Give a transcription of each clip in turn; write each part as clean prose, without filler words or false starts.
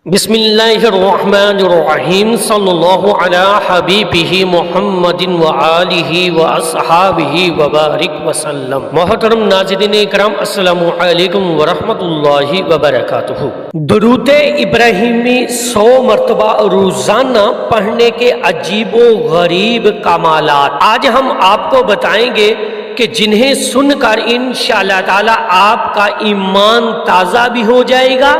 بسم اللہ الرحمن الرحیم صلی اللہ علی حبیبہ محمد وآلہ واصحابہ وبارک وسلم۔ محترم ناظرین اکرام، السلام علیکم ورحمۃ اللہ وبرکاتہ۔ درود ابراہیمی 100 مرتبہ روزانہ پڑھنے کے عجیب و غریب کمالات آج ہم آپ کو بتائیں گے کہ جنہیں سن کر انشاءاللہ تعالی آپ کا ایمان تازہ بھی ہو جائے گا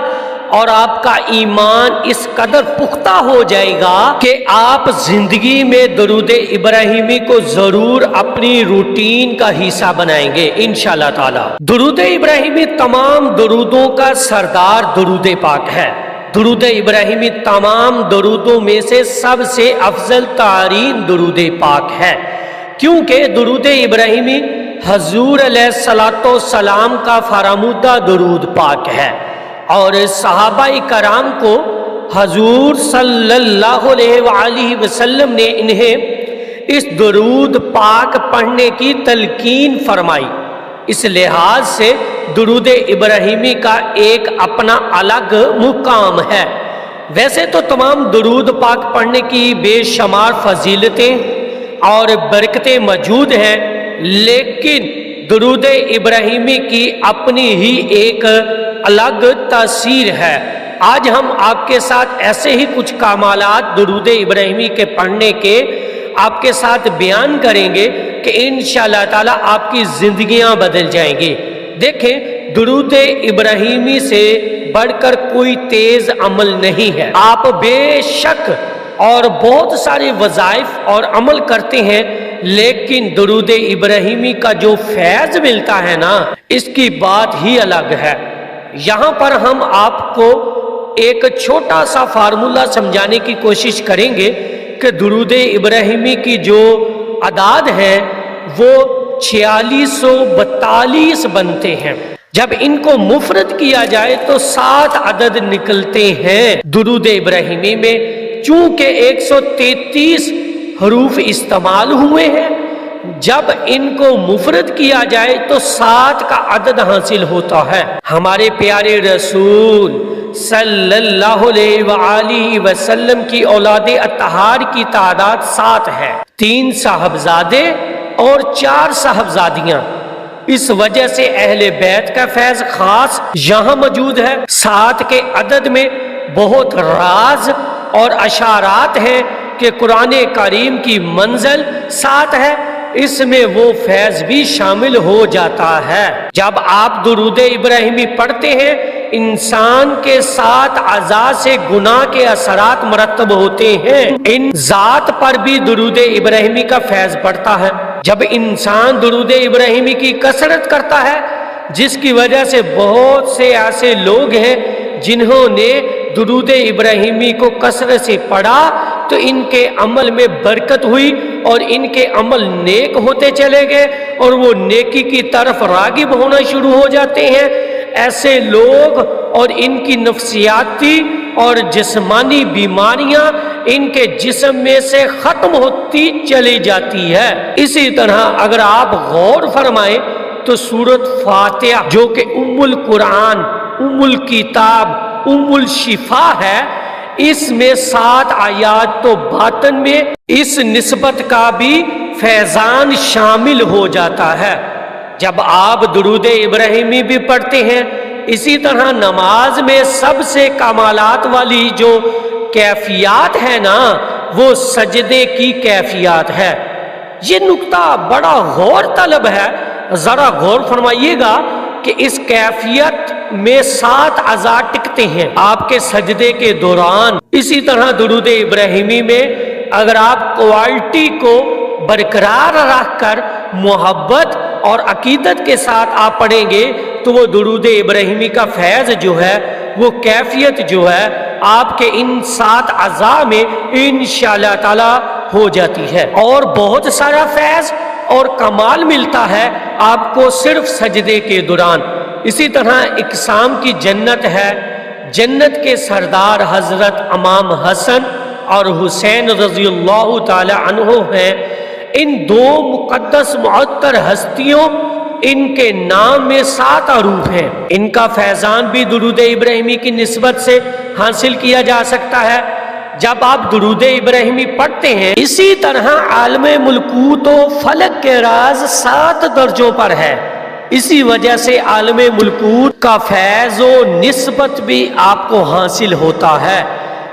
اور آپ کا ایمان اس قدر پختہ ہو جائے گا کہ آپ زندگی میں درود ابراہیمی کو ضرور اپنی روٹین کا حصہ بنائیں گے انشاءاللہ تعالی۔ درود ابراہیمی تمام درودوں کا سردار درود پاک ہے۔ درود ابراہیمی تمام درودوں میں سے سب سے افضل ترین درود پاک ہے، کیونکہ درود ابراہیمی حضور علیہ السلام کا فرمودہ درود پاک ہے اور صحابہ کرام کو حضور صلی اللہ علیہ وآلہ وسلم نے انہیں اس درود پاک پڑھنے کی تلقین فرمائی۔ اس لحاظ سے درود ابراہیمی کا ایک اپنا الگ مقام ہے۔ ویسے تو تمام درود پاک پڑھنے کی بے شمار فضیلتیں اور برکتیں موجود ہیں، لیکن درود ابراہیمی کی اپنی ہی ایک الگ تاثیر ہے۔ آج ہم آپ کے ساتھ ایسے ہی کچھ کمالات درود ابراہیمی کے پڑھنے کے آپ کے ساتھ بیان کریں گے کہ انشاءاللہ تعالی آپ کی زندگیاں بدل جائیں گی۔ دیکھیں، درود ابراہیمی سے بڑھ کر کوئی تیز عمل نہیں ہے۔ آپ بے شک اور بہت سارے وظائف اور عمل کرتے ہیں، لیکن درود ابراہیمی کا جو فیض ملتا ہے نا، اس کی بات ہی الگ ہے۔ یہاں پر ہم آپ کو ایک چھوٹا سا فارمولہ سمجھانے کی کوشش کریں گے کہ درود ابراہیمی کی جو اعداد ہیں وہ 4642 بنتے ہیں۔ جب ان کو مفرد کیا جائے تو 7 عدد نکلتے ہیں۔ درود ابراہیمی میں چونکہ 133 حروف استعمال ہوئے ہیں، جب ان کو مفرد کیا جائے تو 7 کا عدد حاصل ہوتا ہے۔ ہمارے پیارے رسول صلی اللہ علیہ وآلہ وسلم کی اولاد اطہار کی تعداد 7 ہے، 3 صاحبزادے اور 4 صاحبزادیاں۔ اس وجہ سے اہل بیت کا فیض خاص یہاں موجود ہے۔ 7 کے عدد میں بہت راز اور اشارات ہیں کہ قرآن کریم کی منزل 7 ہے، اس میں وہ فیض بھی شامل ہو جاتا ہے۔ جب آپ درود ابراہیمی پڑھتے ہیں، انسان کے 7 اعضاء سے گناہ کے اثرات مرتب ہوتے ہیں، ان ذات پر بھی درود ابراہیمی کا فیض پڑتا ہے۔ جب انسان درود ابراہیمی کی کثرت کرتا ہے، جس کی وجہ سے بہت سے ایسے لوگ ہیں جنہوں نے درود ابراہیمی کو کثرت سے پڑھا تو ان کے عمل میں برکت ہوئی اور ان کے عمل نیک ہوتے چلے گئے اور وہ نیکی کی طرف راغب ہونا شروع ہو جاتے ہیں۔ ایسے لوگ اور ان کی نفسیاتی اور جسمانی بیماریاں ان کے جسم میں سے ختم ہوتی چلی جاتی ہے۔ اسی طرح اگر آپ غور فرمائیں تو سورۃ فاتحہ جو کہ ام القرآن، ام الکتاب، ام الشفا ہے، اس میں 7 آیات تو باطن میں اس نسبت کا بھی فیضان شامل ہو جاتا ہے۔ جب آپ درود ابراہیمی بھی پڑھتے ہیں، اسی طرح نماز میں سب سے کمالات والی جو کیفیات ہے نا، وہ سجدے کی کیفیات ہے۔ یہ نکتہ بڑا غور طلب ہے، ذرا غور فرمائیے گا کہ اس کیفیت میں 7 اعضاء ٹکتے ہیں آپ کے سجدے کے دوران۔ اسی طرح درود ابراہیمی میں اگر آپ کوالٹی کو برقرار رکھ کر محبت اور عقیدت کے ساتھ آپ پڑھیں گے تو وہ درود ابراہیمی کا فیض جو ہے، وہ کیفیت جو ہے، آپ کے ان 7 اعضاء میں انشاءاللہ تعالی ہو جاتی ہے۔ اور بہت سارا فیض اور کمال ملتا ہے آپ کو صرف سجدے کے دوران۔ اسی طرح اقسام کی جنت ہے، جنت کے سردار حضرت امام حسن اور حسین رضی اللہ تعالی عنہ ہیں۔ ان 2 مقدس معطر ہستیوں ان کے نام میں 7 حروف ہیں. ان کا فیضان بھی درود ابراہیمی کی نسبت سے حاصل کیا جا سکتا ہے. جب آپ درود ابراہیمی پڑھتے ہیں، اسی طرح عالم ملکوت و فلک کے راز 7 درجوں پر ہے. اسی وجہ سے عالم ملکوت کا فیض و نسبت بھی آپ کو حاصل ہوتا ہے.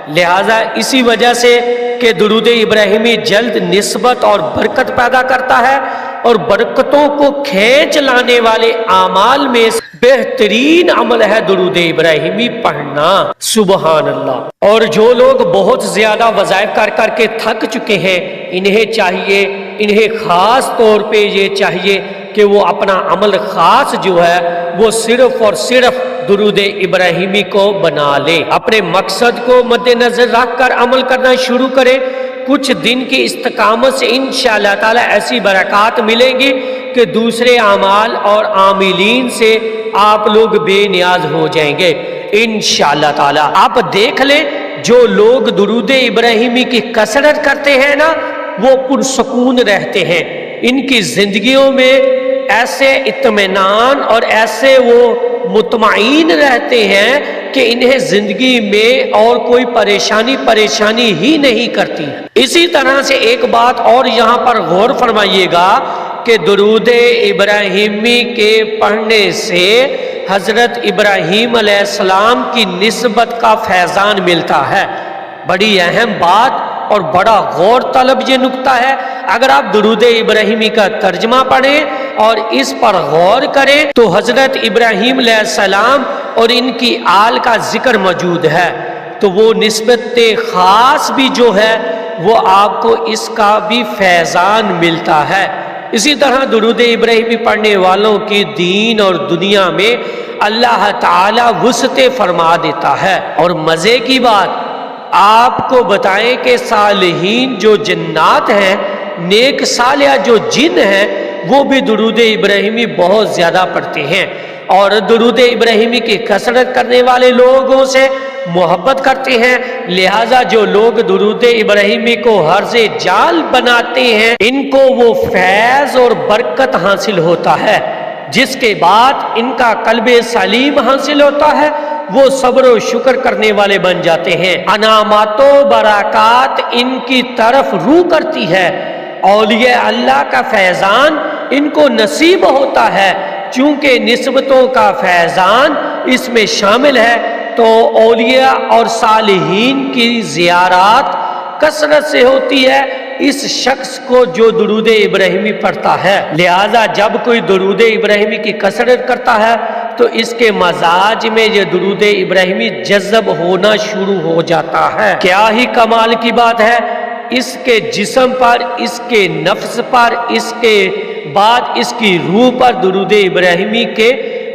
لہذا اسی وجہ سے کہ درود ابراہیمی جلد نسبت اور برکت پیدا کرتا ہے، اور برکتوں کو کھینچ لانے والے اعمال میں بہترین عمل ہے درود ابراہیمی پڑھنا. سبحان اللہ. اور جو لوگ بہت زیادہ وظائف کر کر کے تھک چکے ہیں، انہیں خاص طور پہ یہ چاہیے کہ وہ اپنا عمل خاص جو ہے وہ صرف اور صرف درود ابراہیمی کو بنا لے. اپنے مقصد کو مد نظر رکھ کر عمل کرنا شروع کرے. کچھ دن کی استقامت سے انشاءاللہ تعالی ایسی برکات ملیں گی کہ دوسرے اعمال اور عاملین سے آپ لوگ بے نیاز ہو جائیں گے انشاءاللہ تعالی. آپ دیکھ لیں جو لوگ درود ابراہیمی کی کثرت کرتے ہیں نا، وہ پرسکون رہتے ہیں. ان کی زندگیوں میں ایسے اطمینان اور ایسے وہ مطمئن رہتے ہیں کہ انہیں زندگی میں اور کوئی پریشانی ہی نہیں کرتی. اسی طرح سے ایک بات اور یہاں پر غور فرمائیے گا کہ درود ابراہیمی کے پڑھنے سے حضرت ابراہیم علیہ السلام کی نسبت کا فیضان ملتا ہے. بڑی اہم بات اور بڑا غور طلب یہ نکتہ ہے. اگر آپ درود ابراہیمی کا ترجمہ پڑھیں اور اس پر غور کریں تو حضرت ابراہیم علیہ السلام اور ان کی آل کا ذکر موجود ہے، تو وہ نسبت خاص بھی جو ہے وہ آپ کو اس کا بھی فیضان ملتا ہے. اسی طرح درود ابراہیمی پڑھنے والوں کی دین اور دنیا میں اللہ تعالی وسعت فرما دیتا ہے. اور مزے کی بات آپ کو بتائیں کہ صالحین جو جنات ہیں، نیک صالحہ جو جن ہیں، وہ بھی درود ابراہیمی بہت زیادہ پڑھتے ہیں اور درود ابراہیمی کی کثرت کرنے والے لوگوں سے محبت کرتے ہیں. لہٰذا جو لوگ درود ابراہیمی کو حرز جال بناتے ہیں، ان کو وہ فیض اور برکت حاصل ہوتا ہے، جس کے بعد ان کا قلب سلیم حاصل ہوتا ہے. وہ صبر و شکر کرنے والے بن جاتے ہیں. انعامات و برکات ان کی طرف روح کرتی ہے. اولیاء اللہ کا فیضان ان کو نصیب ہوتا ہے. چونکہ نسبتوں کا فیضان اس میں شامل ہے، تو اولیاء اور صالحین کی زیارات کثرت سے ہوتی ہے اس شخص کو جو درود ابراہیمی پڑھتا ہے. لہذا جب کوئی درود ابراہیمی کی کثرت کرتا ہے تو اس کے مزاج میں یہ درود ابراہیمی جذب ہونا شروع ہو جاتا ہے. کیا ہی کمال کی بات ہے. اس کے جسم پر، اس کے نفس پر، اس کے بعد اس کی روح پر درود ابراہیمی کے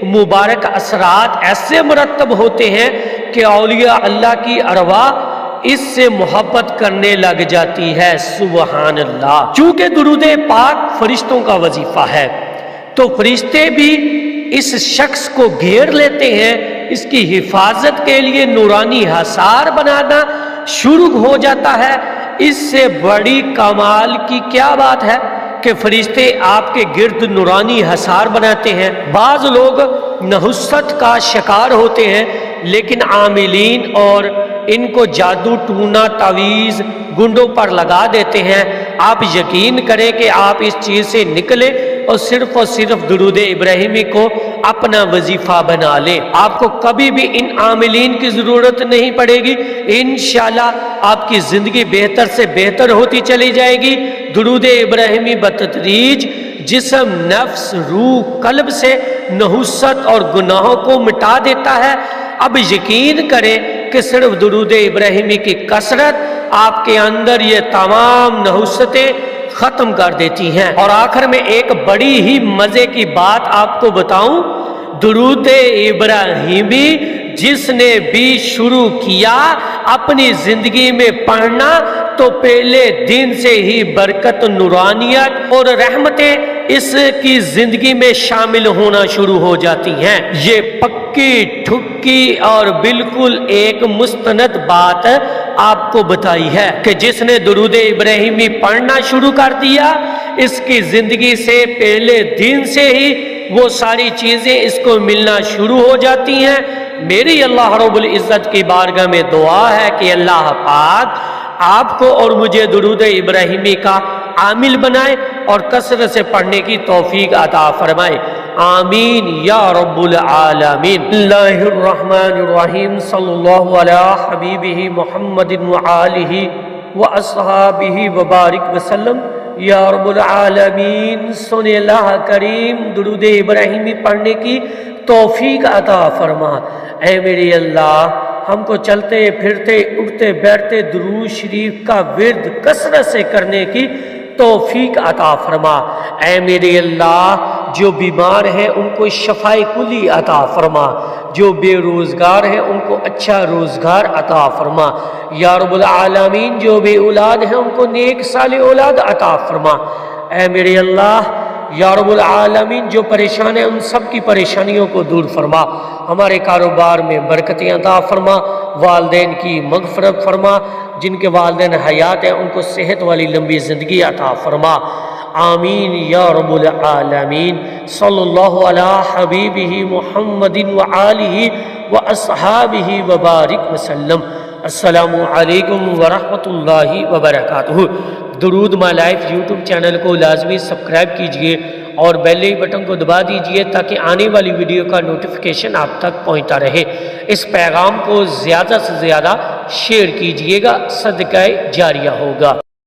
مبارک اثرات ایسے مرتب ہوتے ہیں کہ اولیاء اللہ کی ارواح اس سے محبت کرنے لگ جاتی ہے. سبحان اللہ. چونکہ درود پاک فرشتوں کا وظیفہ ہے، تو فرشتے بھی اس شخص کو گھیر لیتے ہیں. اس کی حفاظت کے لیے نورانی حصار بنانا شروع ہو جاتا ہے. اس سے بڑی کمال کی کیا بات ہے کہ فرشتے آپ کے گرد نورانی حصار بناتے ہیں. بعض لوگ نحوست کا شکار ہوتے ہیں، لیکن عاملین اور ان کو جادو ٹونا تعویذ گنڈوں پر لگا دیتے ہیں. آپ یقین کریں کہ آپ اس چیز سے نکلیں اور صرف درود ابراہیمی کو اپنا وظیفہ بنا لیں. آپ کو کبھی بھی ان عاملین کی ضرورت نہیں پڑے گی. انشاءاللہ آپ کی زندگی بہتر سے بہتر ہوتی چلی جائے گی. درود ابراہیمی بتدریج جسم، نفس، روح، قلب سے نحوست اور گناہوں کو مٹا دیتا ہے. اب یقین کریں کہ صرف درود ابراہیمی کی کثرت آپ کے اندر یہ تمام نحوستیں ختم کر دیتی ہیں. اور آخر میں ایک بڑی ہی مزے کی بات آپ کو بتاؤں. درود ابراہیمی جس نے بھی شروع کیا اپنی زندگی میں پڑھنا تو پہلے دن سے ہی برکت، نورانیت اور رحمتیں اس کی زندگی میں شامل ہونا شروع ہو جاتی ہیں. یہ پکی ٹھکی اور بالکل ایک مستند بات آپ کو بتائی ہے کہ جس نے درود ابراہیمی پڑھنا شروع کر دیا، اس کی زندگی سے پہلے دن سے ہی وہ ساری چیزیں اس کو ملنا شروع ہو جاتی ہیں۔ میری اللہ رب العزت کی بارگاہ میں دعا ہے کہ اللہ پاک آپ کو اور مجھے درود ابراہیمی کا عامل بنائے اور کثرت سے پڑھنے کی توفیق عطا فرمائے، آمین یا رب العالمین۔ اللہ الرحمن الرحیم، صلی اللہ علی حبیبہ محمد وآلہ واصحابہ وبارک وسلم۔ یا رب العالمین، سن اللہ کریم درود ابراہیمی پڑھنے کی توفیق عطا فرما۔ اے میری اللہ، ہم کو چلتے پھرتے اٹھتے بیٹھتے درود شریف کا ورد کثرت سے کرنے کی توفیق عطا فرما۔ اے میرے اللہ، جو بیمار ہیں ان کو شفائے کلی عطا فرما، جو بے روزگار ہیں ان کو اچھا روزگار عطا فرما۔ یا رب العالمین، جو بے اولاد ہیں ان کو نیک صالح اولاد عطا فرما۔ اے میرے اللہ، یا رب العالمین، جو پریشان ہیں ان سب کی پریشانیوں کو دور فرما، ہمارے کاروبار میں برکتیں عطا فرما، والدین کی مغفرت فرما، جن کے والدین حیات ہیں ان کو صحت والی لمبی زندگی عطا فرما، آمین یا رب العالمین۔ صلی اللہ علی حبیبہ محمد وآلہ واصحابہ وبارک وسلم۔ السلام علیکم ورحمۃ اللہ وبرکاتہ۔ درود مائی لائف یوٹیوب چینل کو لازمی سبسکرائب کیجئے اور بیل بٹن کو دبا دیجئے تاکہ آنے والی ویڈیو کا نوٹیفیکیشن آپ تک پہنچتا رہے۔ اس پیغام کو زیادہ سے زیادہ شیئر کیجئے گا، صدقہ جاریہ ہوگا۔